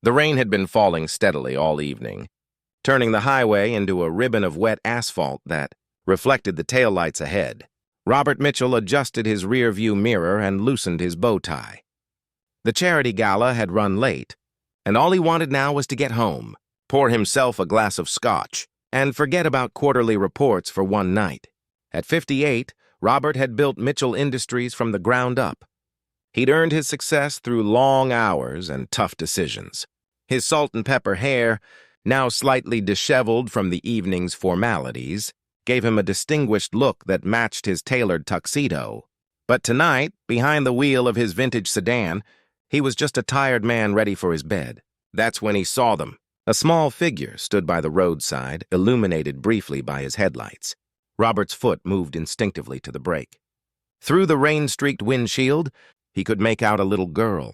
The rain had been falling steadily all evening, turning the highway into a ribbon of wet asphalt that reflected the taillights ahead. Robert Mitchell adjusted his rear-view mirror and loosened his bow tie. The charity gala had run late, and all he wanted now was to get home, pour himself a glass of scotch, and forget about quarterly reports for one night. At 58, Robert had built Mitchell Industries from the ground up. He'd earned his success through long hours and tough decisions. His salt-and-pepper hair, now slightly disheveled from the evening's formalities, gave him a distinguished look that matched his tailored tuxedo. But tonight, behind the wheel of his vintage sedan, he was just a tired man ready for his bed. That's when he saw them. A small figure stood by the roadside, illuminated briefly by his headlights. Robert's foot moved instinctively to the brake. Through the rain-streaked windshield, he could make out a little girl,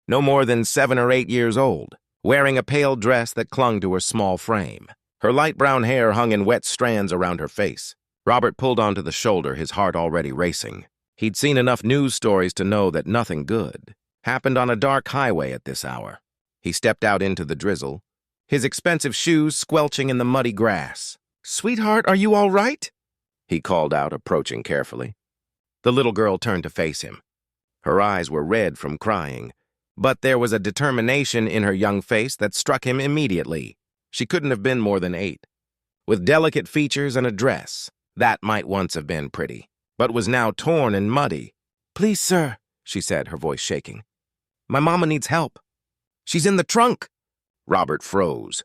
no more than 7 or 8 years old, wearing a pale dress that clung to her small frame. Her light brown hair hung in wet strands around her face. Robert pulled onto the shoulder, his heart already racing. He'd seen enough news stories to know that nothing good happened on a dark highway at this hour. He stepped out into the drizzle, his expensive shoes squelching in the muddy grass. "Sweetheart, are you all right?" he called out, approaching carefully. The little girl turned to face him. Her eyes were red from crying, but there was a determination in her young face that struck him immediately. She couldn't have been more than 8. With delicate features and a dress, that might once have been pretty, but was now torn and muddy. "Please, sir," she said, her voice shaking. "My mama needs help. She's in the trunk." Robert froze.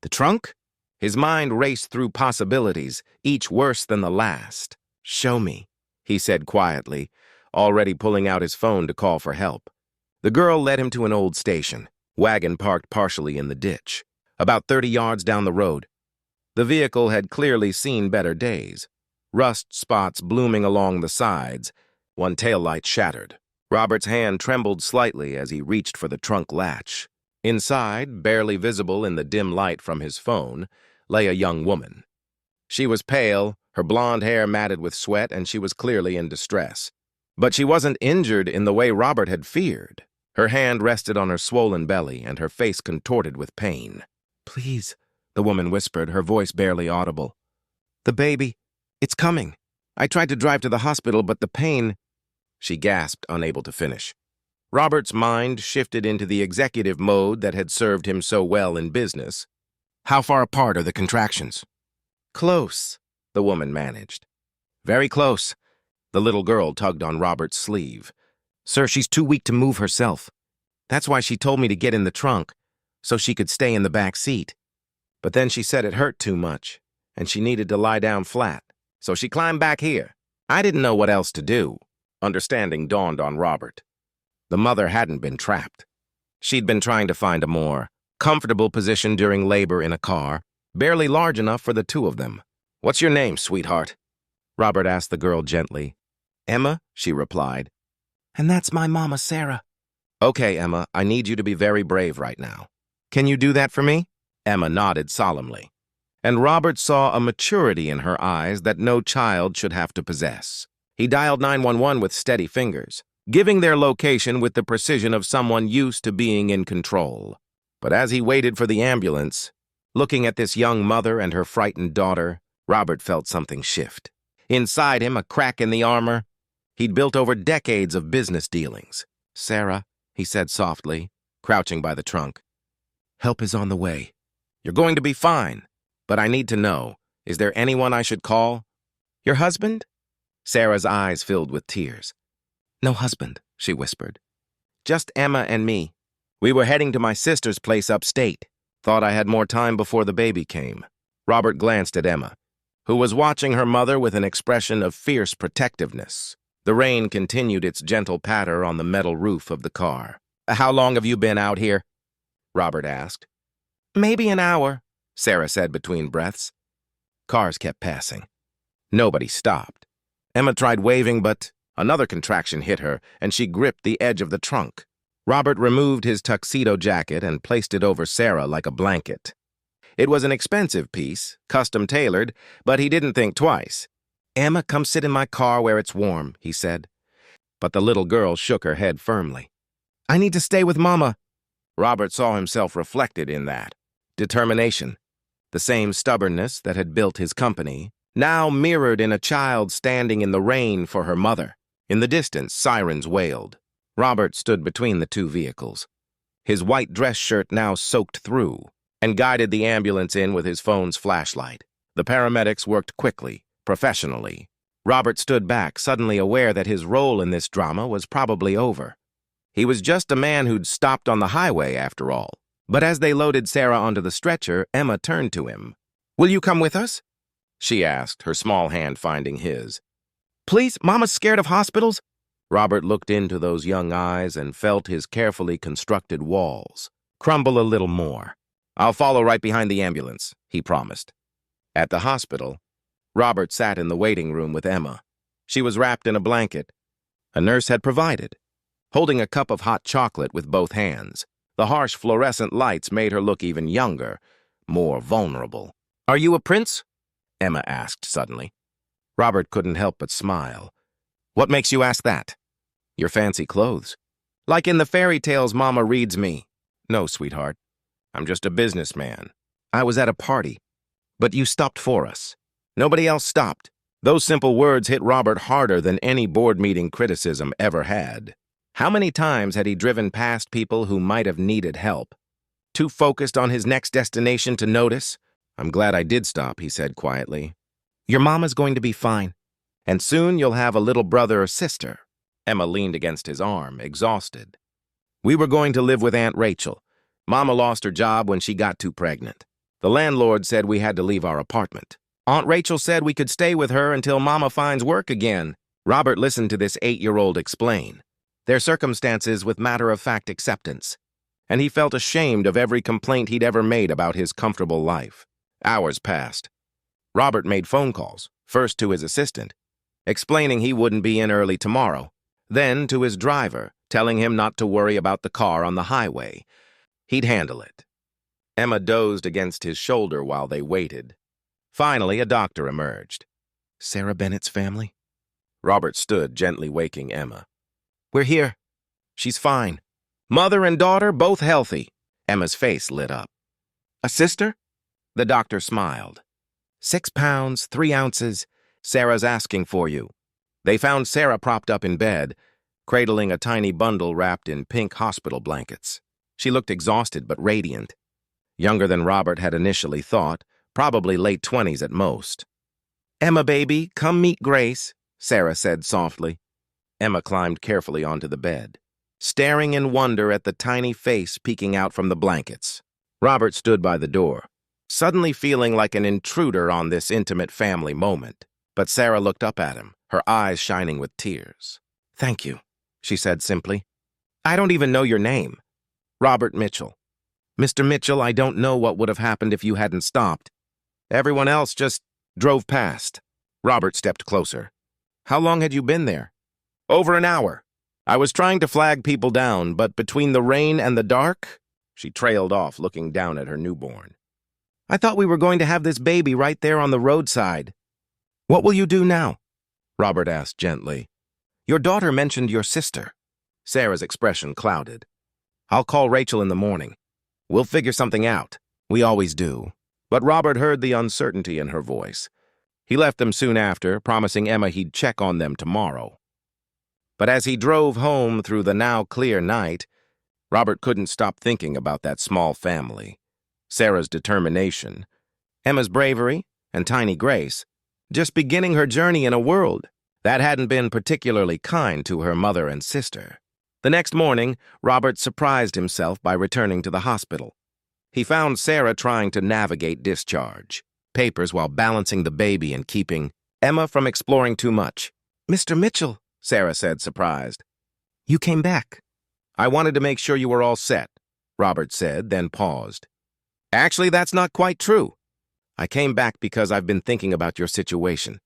The trunk? His mind raced through possibilities, each worse than the last. "Show me," he said quietly, already pulling out his phone to call for help. The girl led him to an old station, wagon parked partially in the ditch, about 30 yards down the road. The vehicle had clearly seen better days, rust spots blooming along the sides, one taillight shattered. Robert's hand trembled slightly as he reached for the trunk latch. Inside, barely visible in the dim light from his phone, lay a young woman. She was pale, her blonde hair matted with sweat, and she was clearly in distress. But she wasn't injured in the way Robert had feared. Her hand rested on her swollen belly, and her face contorted with pain. "Please," the woman whispered, her voice barely audible. "The baby, it's coming. I tried to drive to the hospital, but the pain—" She gasped, unable to finish. Robert's mind shifted into the executive mode that had served him so well in business. "How far apart are the contractions?" "Close," the woman managed. "Very close." The little girl tugged on Robert's sleeve. "Sir, she's too weak to move herself. That's why she told me to get in the trunk, so she could stay in the back seat. But then she said it hurt too much, and she needed to lie down flat, so she climbed back here. I didn't know what else to do." Understanding dawned on Robert. The mother hadn't been trapped. She'd been trying to find a more comfortable position during labor in a car, barely large enough for the two of them. "What's your name, sweetheart?" Robert asked the girl gently. "Emma," she replied. "And that's my mama, Sarah." "Okay, Emma, I need you to be very brave right now. Can you do that for me?" Emma nodded solemnly, and Robert saw a maturity in her eyes that no child should have to possess. He dialed 911 with steady fingers, giving their location with the precision of someone used to being in control. But as he waited for the ambulance, looking at this young mother and her frightened daughter, Robert felt something shift. Inside him, a crack in the armor. He'd built over decades of business dealings. "Sarah," he said softly, crouching by the trunk. "Help is on the way. You're going to be fine. But I need to know, is there anyone I should call?" "Your husband?" Sarah's eyes filled with tears. "No husband," she whispered. "Just Emma and me. We were heading to my sister's place upstate. Thought I had more time before the baby came." Robert glanced at Emma, who was watching her mother with an expression of fierce protectiveness. The rain continued its gentle patter on the metal roof of the car. "How long have you been out here?" Robert asked. "Maybe an hour," Sarah said between breaths. Cars kept passing. Nobody stopped. Emma tried waving, but another contraction hit her, and she gripped the edge of the trunk. Robert removed his tuxedo jacket and placed it over Sarah like a blanket. It was an expensive piece, custom-tailored, but he didn't think twice. "Emma, come sit in my car where it's warm," he said. But the little girl shook her head firmly. "I need to stay with Mama." Robert saw himself reflected in that. Determination, the same stubbornness that had built his company, now mirrored in a child standing in the rain for her mother. In the distance, sirens wailed. Robert stood between the two vehicles, his white dress shirt now soaked through, and guided the ambulance in with his phone's flashlight. The paramedics worked quickly, professionally. Robert stood back, suddenly aware that his role in this drama was probably over. He was just a man who'd stopped on the highway, after all. But as they loaded Sarah onto the stretcher, Emma turned to him. "Will you come with us?" she asked, her small hand finding his. "Please, Mama's scared of hospitals." Robert looked into those young eyes and felt his carefully constructed walls crumble a little more. "I'll follow right behind the ambulance," he promised. At the hospital, Robert sat in the waiting room with Emma. She was wrapped in a blanket a nurse had provided, holding a cup of hot chocolate with both hands. The harsh fluorescent lights made her look even younger, more vulnerable. "Are you a prince?" Emma asked suddenly. Robert couldn't help but smile. "What makes you ask that?" "Your fancy clothes. Like in the fairy tales Mama reads me." "No, sweetheart. I'm just a businessman. I was at a party, but you stopped for us. Nobody else stopped." Those simple words hit Robert harder than any board meeting criticism ever had. How many times had he driven past people who might have needed help? Too focused on his next destination to notice? "I'm glad I did stop," he said quietly. "Your mama's going to be fine. And soon you'll have a little brother or sister." Emma leaned against his arm, exhausted. "We were going to live with Aunt Rachel. Mama lost her job when she got too pregnant. The landlord said we had to leave our apartment. Aunt Rachel said we could stay with her until Mama finds work again." Robert listened to this 8-year-old explain their circumstances with matter-of-fact acceptance, and he felt ashamed of every complaint he'd ever made about his comfortable life. Hours passed. Robert made phone calls, first to his assistant, explaining he wouldn't be in early tomorrow, then to his driver, telling him not to worry about the car on the highway. He'd handle it. Emma dozed against his shoulder while they waited. Finally, a doctor emerged. "Sarah Bennett's family?" Robert stood, gently waking Emma. "We're here. She's fine. Mother and daughter, both healthy." Emma's face lit up. "A sister?" The doctor smiled. 6 pounds, 3 ounces. Sarah's asking for you." They found Sarah propped up in bed, cradling a tiny bundle wrapped in pink hospital blankets. She looked exhausted but radiant. Younger than Robert had initially thought, probably late 20s at most. "Emma, baby, come meet Grace," Sarah said softly. Emma climbed carefully onto the bed, staring in wonder at the tiny face peeking out from the blankets. Robert stood by the door, suddenly feeling like an intruder on this intimate family moment. But Sarah looked up at him, her eyes shining with tears. "Thank you," she said simply. "I don't even know your name." "Robert Mitchell." "Mr. Mitchell, I don't know what would have happened if you hadn't stopped. Everyone else just drove past." Robert stepped closer. "How long had you been there?" "Over an hour. I was trying to flag people down, but between the rain and the dark..." She trailed off, looking down at her newborn. "I thought we were going to have this baby right there on the roadside." "What will you do now?" Robert asked gently. "Your daughter mentioned your sister." Sarah's expression clouded. "I'll call Rachel in the morning. We'll figure something out. We always do." But Robert heard the uncertainty in her voice. He left them soon after, promising Emma he'd check on them tomorrow. But as he drove home through the now clear night, Robert couldn't stop thinking about that small family. Sarah's determination, Emma's bravery, and tiny Grace, just beginning her journey in a world that hadn't been particularly kind to her mother and sister. The next morning, Robert surprised himself by returning to the hospital. He found Sarah trying to navigate discharge papers while balancing the baby and keeping Emma from exploring too much. "Mr. Mitchell," Sarah said, surprised. "You came back." "I wanted to make sure you were all set," Robert said, then paused. "Actually, that's not quite true. I came back because I've been thinking about your situation.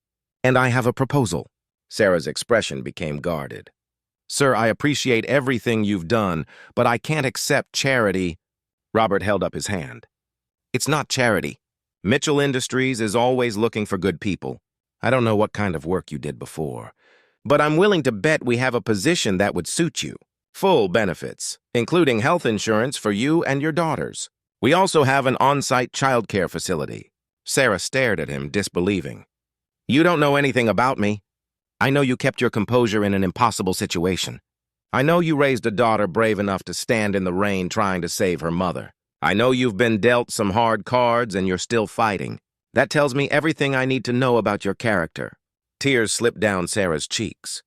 And I have a proposal." Sarah's expression became guarded. "Sir, I appreciate everything you've done, but I can't accept charity." Robert held up his hand. "It's not charity. Mitchell Industries is always looking for good people. I don't know what kind of work you did before, but I'm willing to bet we have a position that would suit you. Full benefits, including health insurance for you and your daughters. We also have an on-site childcare facility. Sarah stared at him, disbelieving. You don't know anything about me. I know you kept your composure in an impossible situation. I know you raised a daughter brave enough to stand in the rain trying to save her mother. I know you've been dealt some hard cards and you're still fighting. That tells me everything I need to know about your character. Tears slipped down Sarah's cheeks.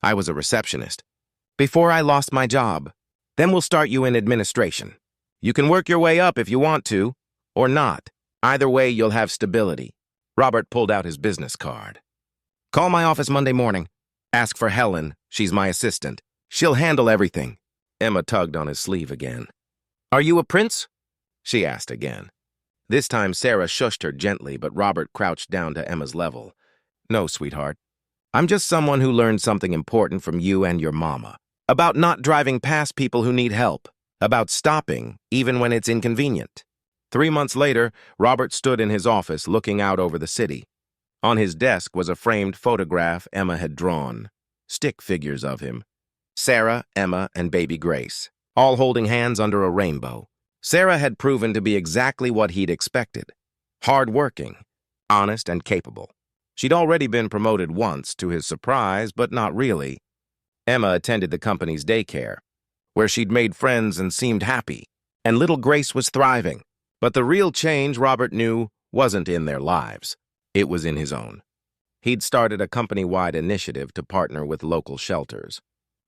I was a receptionist. Before I lost my job. Then we'll start you in administration. You can work your way up if you want to, or not. Either way, you'll have stability. Robert pulled out his business card. Call my office Monday morning. Ask for Helen. She's my assistant. She'll handle everything. Emma tugged on his sleeve again. Are you a prince? She asked again. This time Sarah shushed her gently, but Robert crouched down to Emma's level. No, sweetheart. I'm just someone who learned something important from you and your mama. About not driving past people who need help. About stopping, even when it's inconvenient. 3 months later, Robert stood in his office looking out over the city. On his desk was a framed photograph Emma had drawn. Stick figures of him. Sarah, Emma, and baby Grace, all holding hands under a rainbow. Sarah had proven to be exactly what he'd expected. Hard-working, honest, and capable. She'd already been promoted once, to his surprise, but not really. Emma attended the company's daycare, where she'd made friends and seemed happy, and little Grace was thriving. But the real change, Robert knew, wasn't in their lives. It was in his own. He'd started a company-wide initiative to partner with local shelters,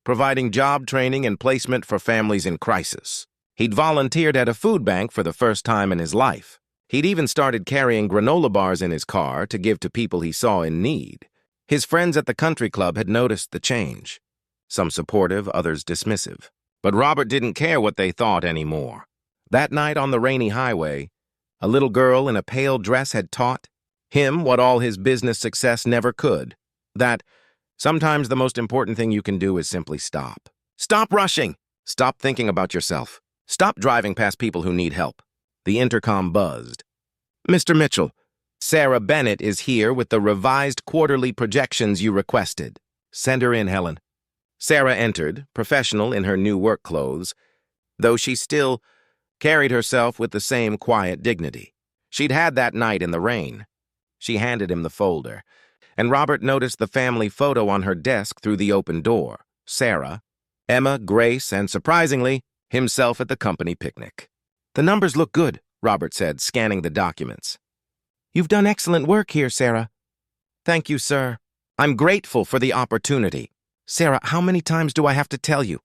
providing job training and placement for families in crisis. He'd volunteered at a food bank for the first time in his life. He'd even started carrying granola bars in his car to give to people he saw in need. His friends at the country club had noticed the change. Some supportive, others dismissive. But Robert didn't care what they thought anymore. That night on the rainy highway, a little girl in a pale dress had taught him what all his business success never could. That sometimes the most important thing you can do is simply stop. Stop rushing! Stop thinking about yourself. Stop driving past people who need help. The intercom buzzed. Mr. Mitchell, Sarah Bennett is here with the revised quarterly projections you requested. Send her in, Helen. Sarah entered, professional in her new work clothes, though she still carried herself with the same quiet dignity. She'd had that night in the rain. She handed him the folder, and Robert noticed the family photo on her desk through the open door. Sarah, Emma, Grace, and surprisingly, himself at the company picnic. The numbers look good, Robert said, scanning the documents. You've done excellent work here, Sarah. Thank you, sir. I'm grateful for the opportunity. Sarah, how many times do I have to tell you?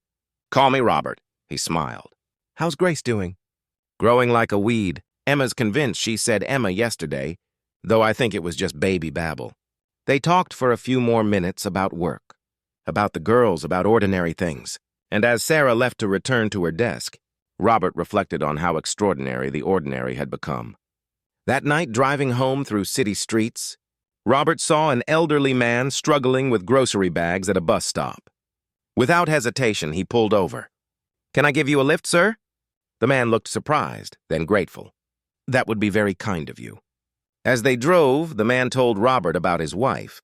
Call me Robert, he smiled. How's Grace doing? Growing like a weed. Emma's convinced she said Emma yesterday, though I think it was just baby babble. They talked for a few more minutes about work, about the girls, about ordinary things. And as Sarah left to return to her desk, Robert reflected on how extraordinary the ordinary had become. That night, driving home through city streets, Robert saw an elderly man struggling with grocery bags at a bus stop. Without hesitation, he pulled over. Can I give you a lift, sir? The man looked surprised, then grateful. That would be very kind of you. As they drove, the man told Robert about his wife,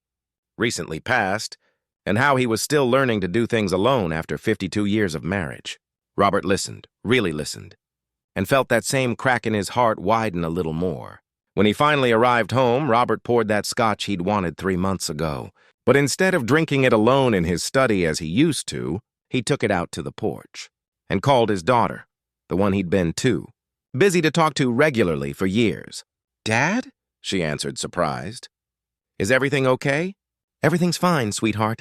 recently passed, and how he was still learning to do things alone after 52 years of marriage. Robert listened, really listened, and felt that same crack in his heart widen a little more. When he finally arrived home, Robert poured that scotch he'd wanted 3 months ago. But instead of drinking it alone in his study as he used to, he took it out to the porch and called his daughter, the one he'd been busy to talk to regularly for years. Dad? She answered, surprised. Is everything okay? Everything's fine, sweetheart.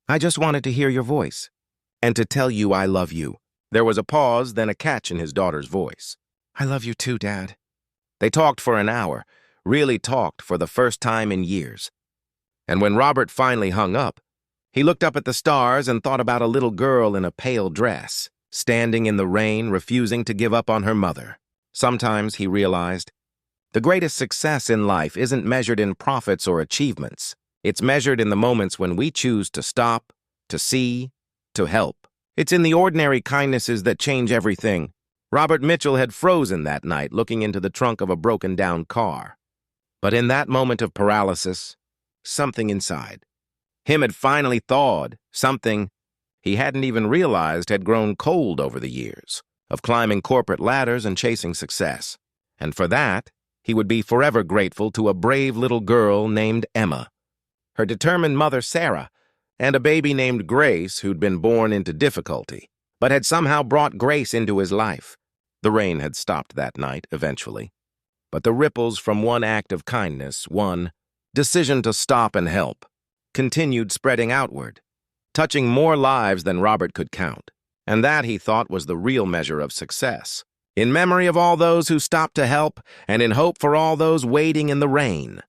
I just wanted to hear your voice and to tell you I love you. There was a pause, then a catch in his daughter's voice. I love you too, Dad. They talked for an hour, really talked for the first time in years. And when Robert finally hung up, he looked up at the stars and thought about a little girl in a pale dress, standing in the rain, refusing to give up on her mother. Sometimes, he realized, the greatest success in life isn't measured in profits or achievements. It's measured in the moments when we choose to stop, to see, to help. It's in the ordinary kindnesses that change everything. Robert Mitchell had frozen that night, looking into the trunk of a broken-down car. But in that moment of paralysis, something inside him had finally thawed, something he hadn't even realized had grown cold over the years, of climbing corporate ladders and chasing success. And for that, he would be forever grateful to a brave little girl named Emma, her determined mother Sarah, and a baby named Grace who'd been born into difficulty, but had somehow brought grace into his life. The rain had stopped that night, eventually. But the ripples from one act of kindness, one decision to stop and help, continued spreading outward, touching more lives than Robert could count. And that, he thought, was the real measure of success. In memory of all those who stopped to help, and in hope for all those waiting in the rain,